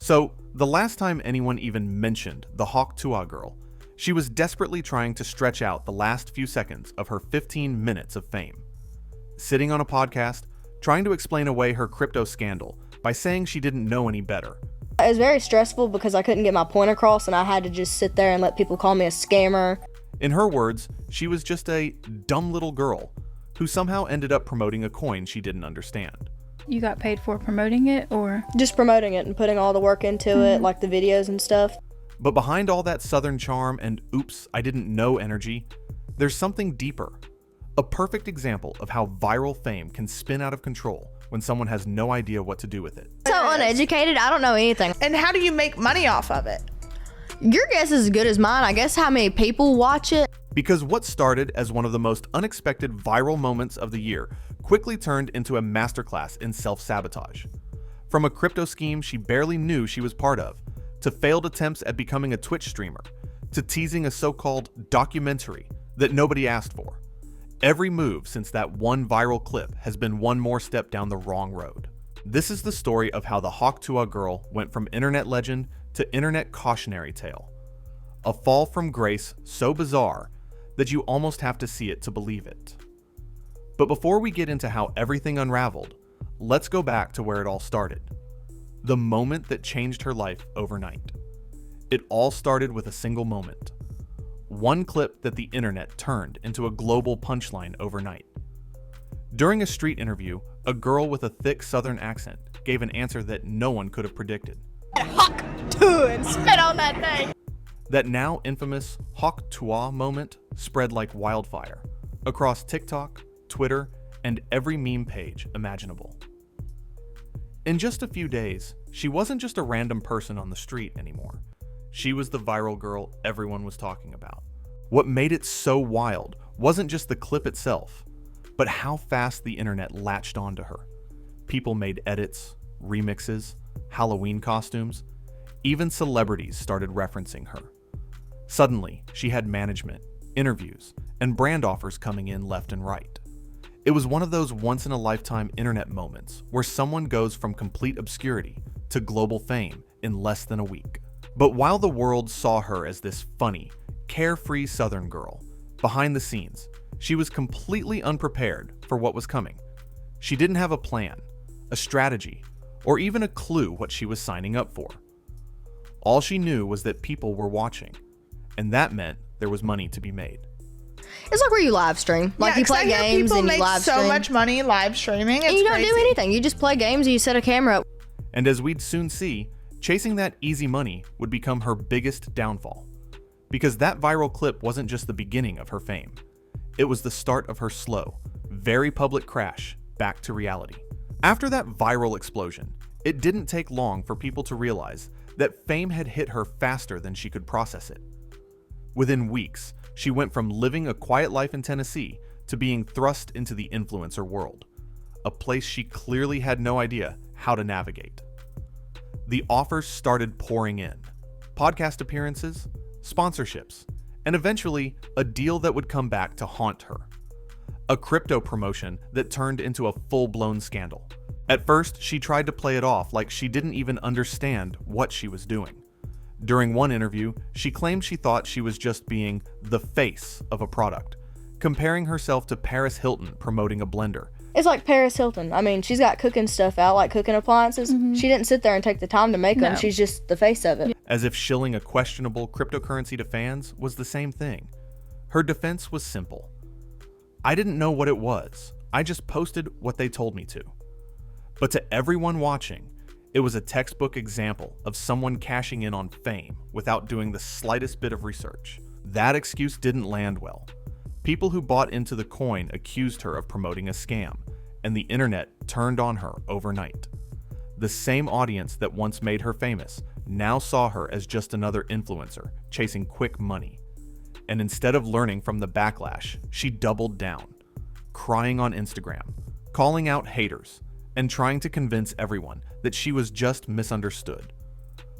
So, the last time anyone even mentioned the Hawk Tuah girl, she was desperately trying to stretch out the last few seconds of her 15 minutes of fame. Sitting on a podcast, trying to explain away her crypto scandal by saying she didn't know any better. It was very stressful because I couldn't get my point across and I had to just sit there and let people call me a scammer. In her words, she was just a dumb little girl who somehow ended up promoting a coin she didn't understand. You got paid for promoting it, or? Just promoting it and putting all the work into it, like the videos and stuff. But behind all that southern charm and oops, I didn't know energy, there's something deeper. A perfect example of how viral fame can spin out of control when someone has no idea what to do with it. So uneducated, I don't know anything. And how do you make money off of it? Your guess is as good as mine. I guess how many people watch it. Because what started as one of the most unexpected viral moments of the year quickly turned into a masterclass in self-sabotage. From a crypto scheme she barely knew she was part of, to failed attempts at becoming a Twitch streamer, to teasing a so-called documentary that nobody asked for. Every move since that one viral clip has been one more step down the wrong road. This is the story of how the Hawk Tuah girl went from internet legend to internet cautionary tale. A fall from grace so bizarre that you almost have to see it to believe it. But before we get into how everything unraveled, let's go back to where it all started. The moment that changed her life overnight. It all started with a single moment. One clip that the internet turned into a global punchline overnight. During a street interview, a girl with a thick southern accent gave an answer that no one could have predicted. Hawk Tuah and spit on that thing. That now infamous Hawk Tuah moment spread like wildfire across TikTok, Twitter, and every meme page imaginable. In just a few days, she wasn't just a random person on the street anymore. She was the viral girl everyone was talking about. What made it so wild wasn't just the clip itself, but how fast the internet latched onto her. People made edits, remixes, Halloween costumes. Even celebrities started referencing her. Suddenly, she had management, interviews, and brand offers coming in left and right. It was one of those once-in-a-lifetime internet moments where someone goes from complete obscurity to global fame in less than a week. But while the world saw her as this funny, carefree Southern girl, behind the scenes, she was completely unprepared for what was coming. She didn't have a plan, a strategy, or even a clue what she was signing up for. All she knew was that people were watching, and that meant there was money to be made. It's like where you live stream. Like you play games and you live stream. People make so much money live streaming. And you don't do anything. You just play games and you set a camera up. And as we'd soon see, chasing that easy money would become her biggest downfall. Because that viral clip wasn't just the beginning of her fame. It was the start of her slow, very public crash back to reality. After that viral explosion, it didn't take long for people to realize that fame had hit her faster than she could process it. Within weeks, she went from living a quiet life in Tennessee to being thrust into the influencer world, a place she clearly had no idea how to navigate. The offers started pouring in. Podcast appearances, sponsorships, and eventually a deal that would come back to haunt her. A crypto promotion that turned into a full-blown scandal. At first, she tried to play it off like she didn't even understand what she was doing. During one interview, she claimed she thought she was just being the face of a product, comparing herself to Paris Hilton promoting a blender. It's like Paris Hilton. I mean, she's got cooking stuff out, like cooking appliances. She didn't sit there and take the time to make them. She's just the face of it. As if shilling a questionable cryptocurrency to fans was the same thing. Her defense was simple. I didn't know what it was. I just posted what they told me to. But to everyone watching, it was a textbook example of someone cashing in on fame without doing the slightest bit of research. That excuse didn't land well. People who bought into the coin accused her of promoting a scam, and the internet turned on her overnight. The same audience that once made her famous now saw her as just another influencer chasing quick money. And instead of learning from the backlash, she doubled down, crying on Instagram, calling out haters, and trying to convince everyone that she was just misunderstood.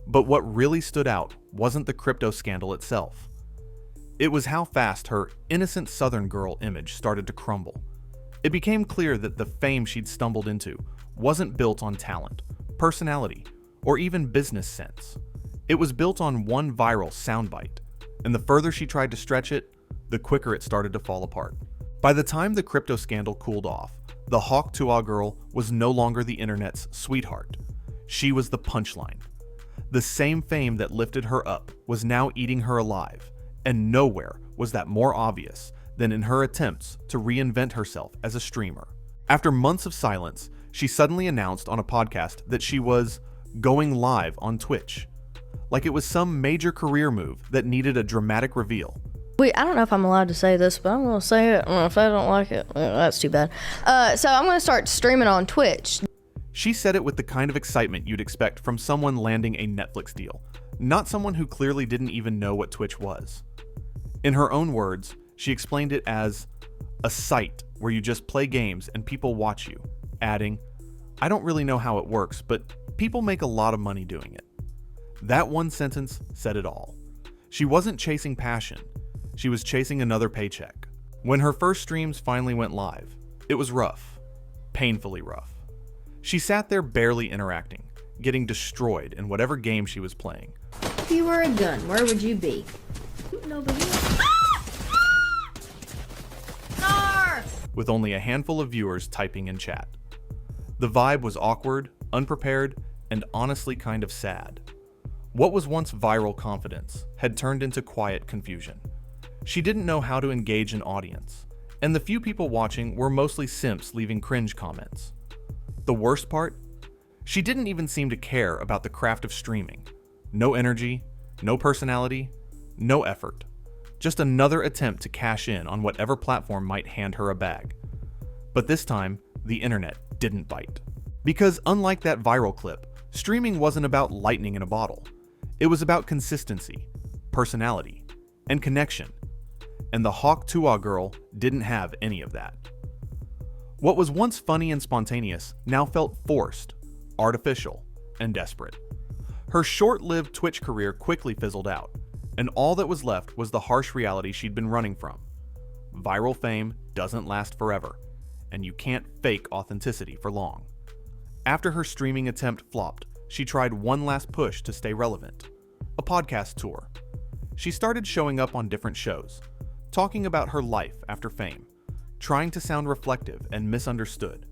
But what really stood out wasn't the crypto scandal itself. It was how fast her innocent Southern girl image started to crumble. It became clear that the fame she'd stumbled into wasn't built on talent, personality, or even business sense. It was built on one viral soundbite, and the further she tried to stretch it, the quicker it started to fall apart. By the time the crypto scandal cooled off, the Hawk Tuah girl was no longer the internet's sweetheart. She was the punchline. The same fame that lifted her up was now eating her alive, and nowhere was that more obvious than in her attempts to reinvent herself as a streamer. After months of silence, she suddenly announced on a podcast that she was going live on Twitch, like it was some major career move that needed a dramatic reveal. Wait, I don't know if I'm allowed to say this, but I'm going to say it. If I don't like it, that's too bad. So I'm going to start streaming on Twitch. She said it with the kind of excitement you'd expect from someone landing a Netflix deal, not someone who clearly didn't even know what Twitch was. In her own words, she explained it as a site where you just play games and people watch you, adding, "I don't really know how it works, but people make a lot of money doing it." That one sentence said it all. She wasn't chasing passion. She was chasing another paycheck. When her first streams finally went live, it was rough, painfully rough. She sat there barely interacting, getting destroyed in whatever game she was playing. If you were a gun, where would you be? With only a handful of viewers typing in chat. The vibe was awkward, unprepared, and honestly kind of sad. What was once viral confidence had turned into quiet confusion. She didn't know how to engage an audience, and the few people watching were mostly simps leaving cringe comments. The worst part? She didn't even seem to care about the craft of streaming. No energy, no personality, no effort. Just another attempt to cash in on whatever platform might hand her a bag. But this time, the internet didn't bite. Because unlike that viral clip, streaming wasn't about lightning in a bottle. It was about consistency, personality, and connection. And the Hawk Tuah girl didn't have any of that. What was once funny and spontaneous now felt forced, artificial, and desperate. Her short-lived Twitch career quickly fizzled out, and all that was left was the harsh reality she'd been running from. Viral fame doesn't last forever, and you can't fake authenticity for long. After her streaming attempt flopped, she tried one last push to stay relevant: a podcast tour. She started showing up on different shows, talking about her life after fame, trying to sound reflective and misunderstood.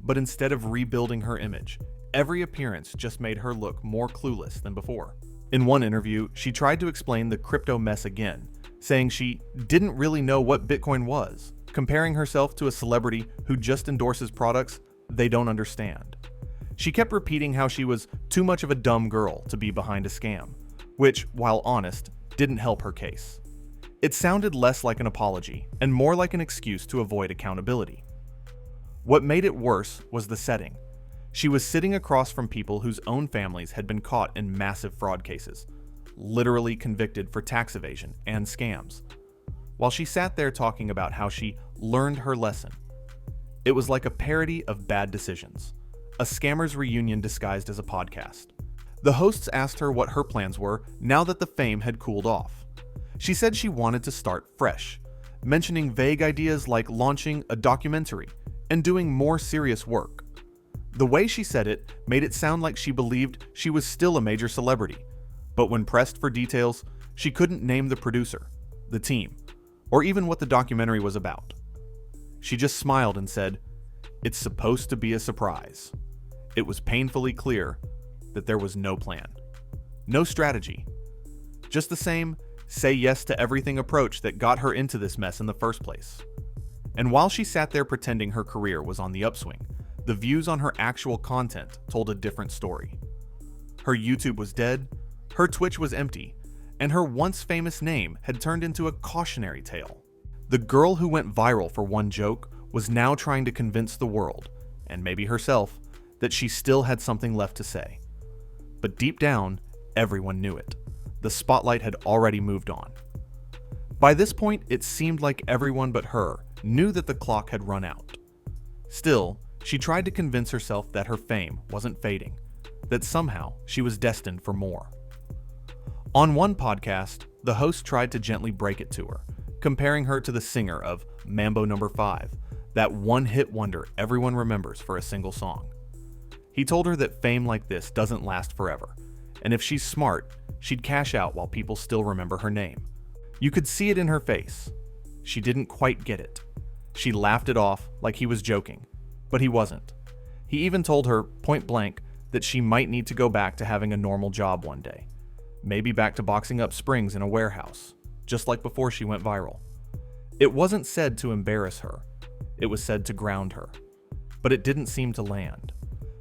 But instead of rebuilding her image, every appearance just made her look more clueless than before. In one interview, she tried to explain the crypto mess again, saying she didn't really know what Bitcoin was, comparing herself to a celebrity who just endorses products they don't understand. She kept repeating how she was too much of a dumb girl to be behind a scam, which, while honest, didn't help her case. It sounded less like an apology and more like an excuse to avoid accountability. What made it worse was the setting. She was sitting across from people whose own families had been caught in massive fraud cases, literally convicted for tax evasion and scams, while she sat there talking about how she learned her lesson. It was like a parody of Bad Decisions, a scammer's reunion disguised as a podcast. The hosts asked her what her plans were now that the fame had cooled off. She said she wanted to start fresh, mentioning vague ideas like launching a documentary and doing more serious work. The way she said it made it sound like she believed she was still a major celebrity, but when pressed for details, she couldn't name the producer, the team, or even what the documentary was about. She just smiled and said, "It's supposed to be a surprise." It was painfully clear that there was no plan, no strategy, just the same say yes to everything approach that got her into this mess in the first place. And while she sat there pretending her career was on the upswing, the views on her actual content told a different story. Her YouTube was dead, her Twitch was empty, and her once famous name had turned into a cautionary tale. The girl who went viral for one joke was now trying to convince the world, and maybe herself, that she still had something left to say. But deep down, everyone knew it. The spotlight had already moved on. By this point, it seemed like everyone but her knew that the clock had run out. Still, she tried to convince herself that her fame wasn't fading, that somehow she was destined for more. On one podcast, the host tried to gently break it to her, comparing her to the singer of Mambo No. 5, that one-hit wonder everyone remembers for a single song. He told her that fame like this doesn't last forever, and if she's smart, she'd cash out while people still remember her name. You could see it in her face. She didn't quite get it. She laughed it off like he was joking, but he wasn't. He even told her, point blank, that she might need to go back to having a normal job one day. Maybe back to boxing up springs in a warehouse, just like before she went viral. It wasn't said to embarrass her. It was said to ground her. But it didn't seem to land.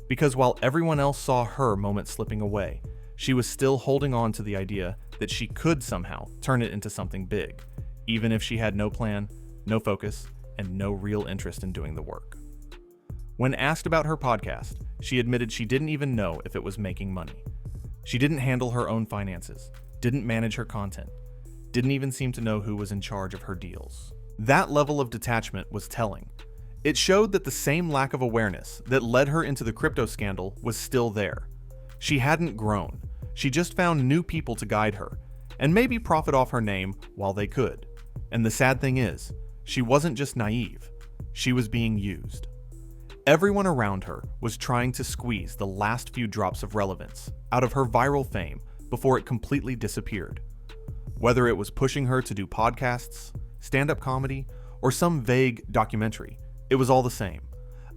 Because while everyone else saw her moment slipping away, she was still holding on to the idea that she could somehow turn it into something big, even if she had no plan, no focus, and no real interest in doing the work. When asked about her podcast, she admitted she didn't even know if it was making money. She didn't handle her own finances, didn't manage her content, didn't even seem to know who was in charge of her deals. That level of detachment was telling. It showed that the same lack of awareness that led her into the crypto scandal was still there. She hadn't grown. She just found new people to guide her, and maybe profit off her name while they could. And the sad thing is, she wasn't just naive, she was being used. Everyone around her was trying to squeeze the last few drops of relevance out of her viral fame before it completely disappeared. Whether it was pushing her to do podcasts, stand-up comedy, or some vague documentary, it was all the same.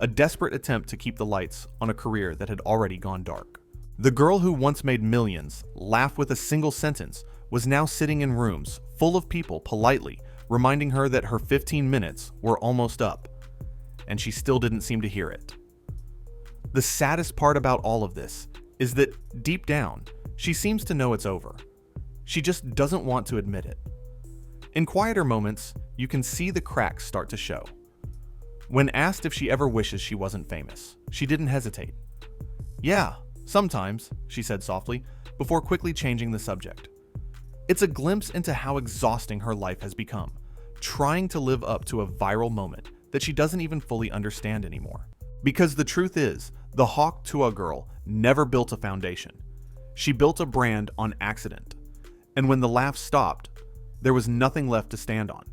A desperate attempt to keep the lights on a career that had already gone dark. The girl who once made millions laugh with a single sentence was now sitting in rooms full of people politely reminding her that her 15 minutes were almost up, and she still didn't seem to hear it. The saddest part about all of this is that deep down, she seems to know it's over. She just doesn't want to admit it. In quieter moments, you can see the cracks start to show. When asked if she ever wishes she wasn't famous, she didn't hesitate. "Yeah, sometimes," she said softly, before quickly changing the subject. It's a glimpse into how exhausting her life has become, trying to live up to a viral moment that she doesn't even fully understand anymore. Because the truth is, the Hawk Tuah girl never built a foundation. She built a brand on accident. And when the laughs stopped, there was nothing left to stand on.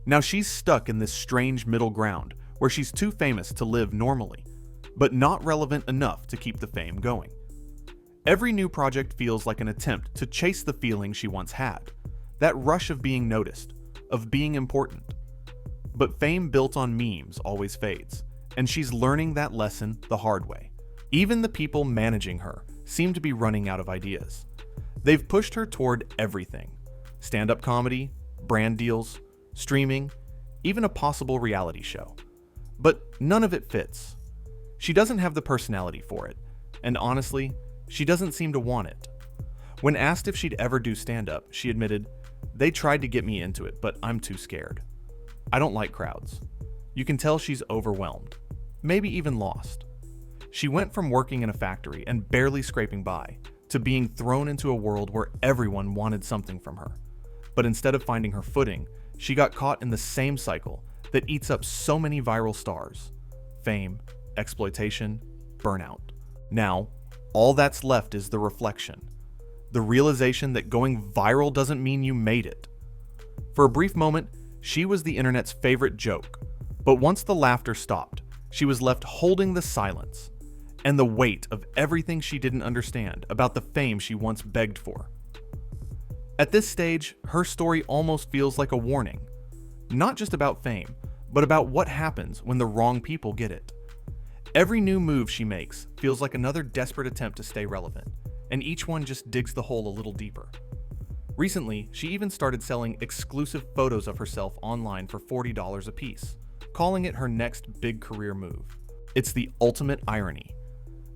Now she's stuck in this strange middle ground where she's too famous to live normally, but not relevant enough to keep the fame going. Every new project feels like an attempt to chase the feeling she once had, that rush of being noticed, of being important. But fame built on memes always fades, and she's learning that lesson the hard way. Even the people managing her seem to be running out of ideas. They've pushed her toward everything: stand-up comedy, brand deals, streaming, even a possible reality show. But none of it fits. She doesn't have the personality for it, and honestly, she doesn't seem to want it. When asked if she'd ever do stand-up, she admitted, "They tried to get me into it, but I'm too scared. I don't like crowds." You can tell she's overwhelmed, maybe even lost. She went from working in a factory and barely scraping by to being thrown into a world where everyone wanted something from her. But instead of finding her footing, she got caught in the same cycle that eats up so many viral stars: fame, exploitation, burnout. Now, all that's left is the reflection, the realization that going viral doesn't mean you made it. For a brief moment, she was the internet's favorite joke, but once the laughter stopped, she was left holding the silence and the weight of everything she didn't understand about the fame she once begged for. At this stage, her story almost feels like a warning, not just about fame, but about what happens when the wrong people get it. Every new move she makes feels like another desperate attempt to stay relevant, and each one just digs the hole a little deeper. Recently, she even started selling exclusive photos of herself online for $40 a piece, calling it her next big career move. It's the ultimate irony.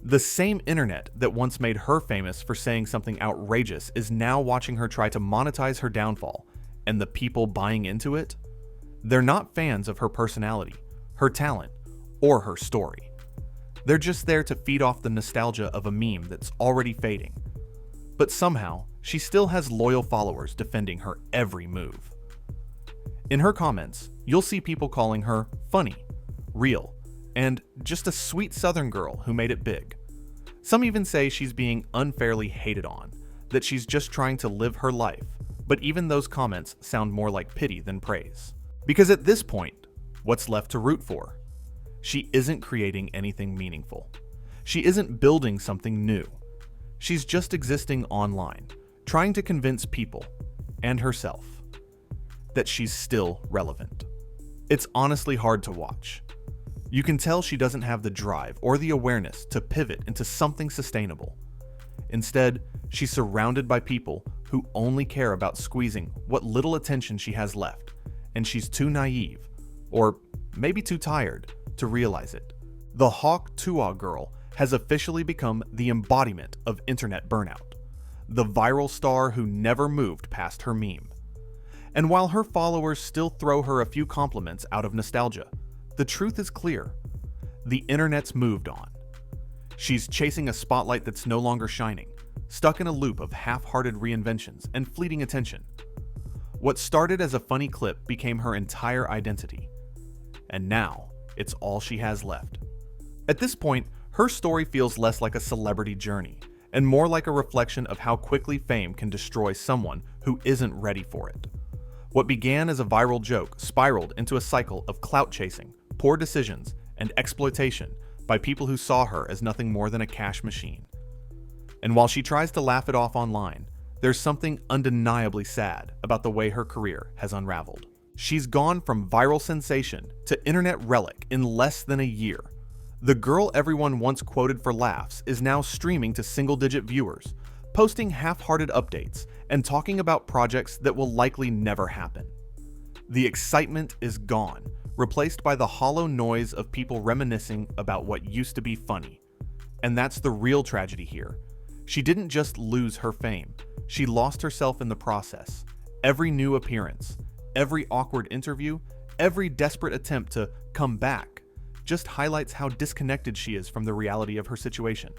The same internet that once made her famous for saying something outrageous is now watching her try to monetize her downfall, and the people buying into it? They're not fans of her personality, her talent, or her story. They're just there to feed off the nostalgia of a meme that's already fading. But somehow, she still has loyal followers defending her every move. In her comments, you'll see people calling her funny, real, and just a sweet Southern girl who made it big. Some even say she's being unfairly hated on, that she's just trying to live her life, but even those comments sound more like pity than praise. Because at this point, what's left to root for? She isn't creating anything meaningful. She isn't building something new. She's just existing online, trying to convince people, and herself, that she's still relevant. It's honestly hard to watch. You can tell she doesn't have the drive or the awareness to pivot into something sustainable. Instead, she's surrounded by people who only care about squeezing what little attention she has left, and she's too naive, or maybe too tired, to realize it. The Hawk Tuah girl has officially become the embodiment of internet burnout, the viral star who never moved past her meme. And while her followers still throw her a few compliments out of nostalgia, the truth is clear. The internet's moved on. She's chasing a spotlight that's no longer shining, stuck in a loop of half-hearted reinventions and fleeting attention. What started as a funny clip became her entire identity. And now, it's all she has left. At this point, her story feels less like a celebrity journey, and more like a reflection of how quickly fame can destroy someone who isn't ready for it. What began as a viral joke spiraled into a cycle of clout chasing, poor decisions, and exploitation by people who saw her as nothing more than a cash machine. And while she tries to laugh it off online, there's something undeniably sad about the way her career has unraveled. She's gone from viral sensation to internet relic in less than a year. The girl everyone once quoted for laughs is now streaming to single-digit viewers, posting half-hearted updates, and talking about projects that will likely never happen. The excitement is gone, replaced by the hollow noise of people reminiscing about what used to be funny. And that's the real tragedy here. She didn't just lose her fame, she lost herself in the process. Every new appearance, every awkward interview, every desperate attempt to come back just highlights how disconnected she is from the reality of her situation.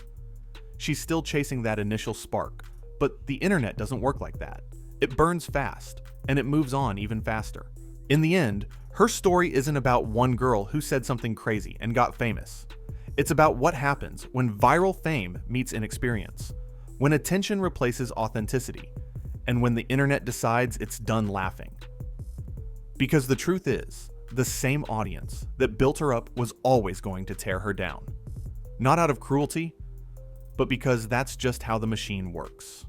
She's still chasing that initial spark, but the internet doesn't work like that. It burns fast, and it moves on even faster. In the end, her story isn't about one girl who said something crazy and got famous. It's about what happens when viral fame meets inexperience, when attention replaces authenticity, and when the internet decides it's done laughing. Because the truth is, the same audience that built her up was always going to tear her down. Not out of cruelty, but because that's just how the machine works.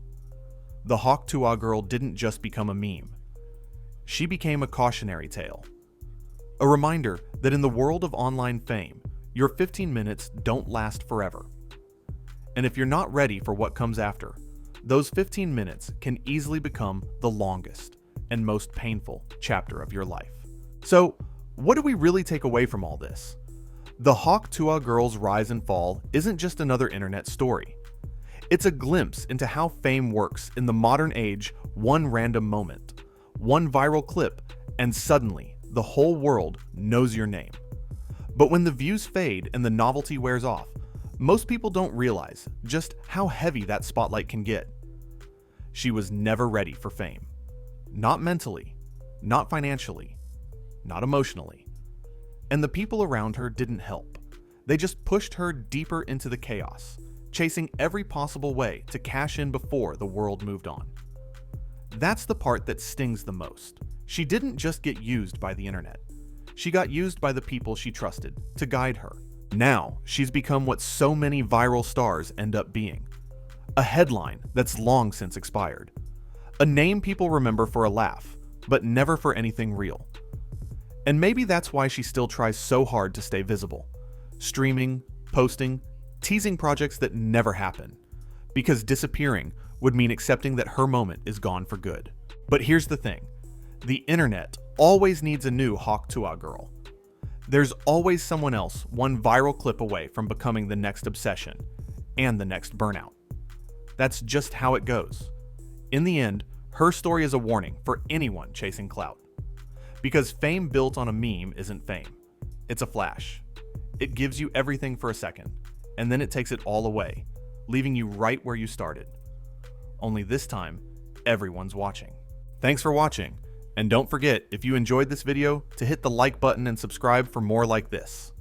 The Hawk Tuah girl didn't just become a meme. She became a cautionary tale. A reminder that in the world of online fame, your 15 minutes don't last forever. And if you're not ready for what comes after, those 15 minutes can easily become the longest and most painful chapter of your life. So, what do we really take away from all this? The Hawk Tuah girl's rise and fall isn't just another internet story. It's a glimpse into how fame works in the modern age, one random moment, one viral clip, and suddenly the whole world knows your name. But when the views fade and the novelty wears off, most people don't realize just how heavy that spotlight can get. She was never ready for fame. Not mentally, not financially, not emotionally. And the people around her didn't help. They just pushed her deeper into the chaos, chasing every possible way to cash in before the world moved on. That's the part that stings the most. She didn't just get used by the internet. She got used by the people she trusted to guide her. Now, she's become what so many viral stars end up being. A headline that's long since expired. A name people remember for a laugh, but never for anything real. And maybe that's why she still tries so hard to stay visible. Streaming, posting, teasing projects that never happen. Because disappearing would mean accepting that her moment is gone for good. But here's the thing. The internet always needs a new Hawk Tuah girl. There's always someone else one viral clip away from becoming the next obsession and the next burnout. That's just how it goes. In the end, her story is a warning for anyone chasing clout. Because fame built on a meme isn't fame. It's a flash. It gives you everything for a second, and then it takes it all away, leaving you right where you started. Only this time, everyone's watching. Thanks for watching, and don't forget, if you enjoyed this video, to hit the like button and subscribe for more like this.